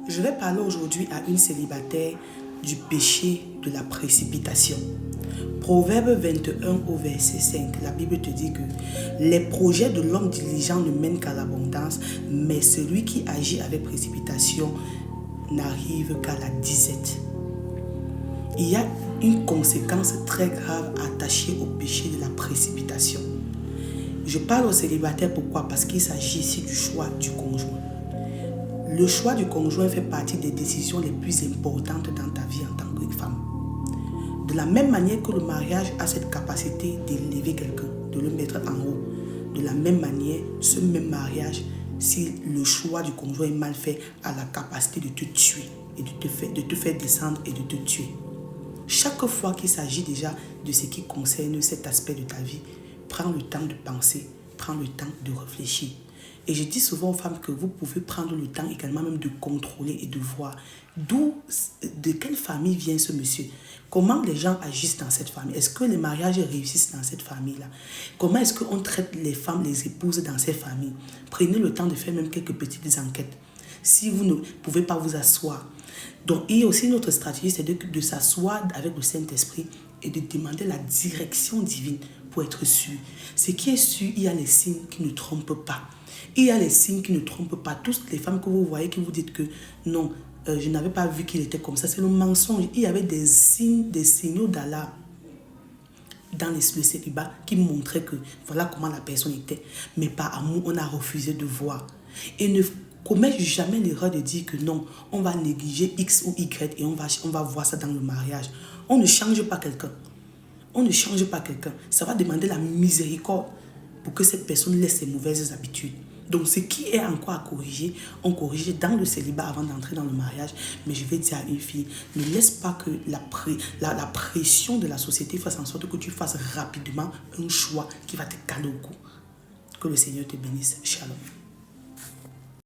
Je vais parler aujourd'hui à une célibataire du péché de la précipitation. Proverbe 21 au verset 5, la Bible te dit que les projets de l'homme diligent ne mènent qu'à l'abondance, mais celui qui agit avec précipitation n'arrive qu'à la disette. Il y a une conséquence très grave attachée au péché de la précipitation. Je parle aux célibataires, pourquoi? Parce qu'il s'agit ici du choix du conjoint. Le choix du conjoint fait partie des décisions les plus importantes dans ta vie en tant que femme. De la même manière que le mariage a cette capacité d'élever quelqu'un, de le mettre en haut, de la même manière, ce même mariage, si le choix du conjoint est mal fait, a la capacité de te tuer et de te faire descendre et de te tuer. Chaque fois qu'il s'agit déjà de ce qui concerne cet aspect de ta vie, prends le temps de penser, prends le temps de réfléchir. Et je dis souvent aux femmes que vous pouvez prendre le temps également même de contrôler et de voir de quelle famille vient ce monsieur. Comment les gens agissent dans cette famille. Est-ce que les mariages réussissent dans cette famille-là? Comment est-ce qu'on traite les femmes, les épouses dans ces familles? Prenez le temps de faire même quelques petites enquêtes. Si vous ne pouvez pas vous asseoir. Donc, il y a aussi une autre stratégie, c'est de s'asseoir avec le Saint-Esprit et de demander la direction divine pour être sûr. Ce qui est sûr, il y a les signes qui ne trompent pas. Il y a les signes qui ne trompent pas. Toutes les femmes que vous voyez qui vous dites que non, je n'avais pas vu qu'il était comme ça, c'est le mensonge. Il y avait des signes, des signaux d'alarme dans le célibat qui montraient que voilà comment la personne était. Mais par amour, on a refusé de voir. Et ne commets jamais l'erreur de dire que non, on va négliger X ou Y et on va voir ça dans le mariage. On ne change pas quelqu'un. On ne change pas quelqu'un. Ça va demander la miséricorde pour que cette personne laisse ses mauvaises habitudes. Donc, ce qui est encore à corriger, on corrige dans le célibat avant d'entrer dans le mariage. Mais je vais dire à une fille, ne laisse pas que la pression de la société fasse en sorte que tu fasses rapidement un choix qui va te caler au cou. Que le Seigneur te bénisse. Shalom.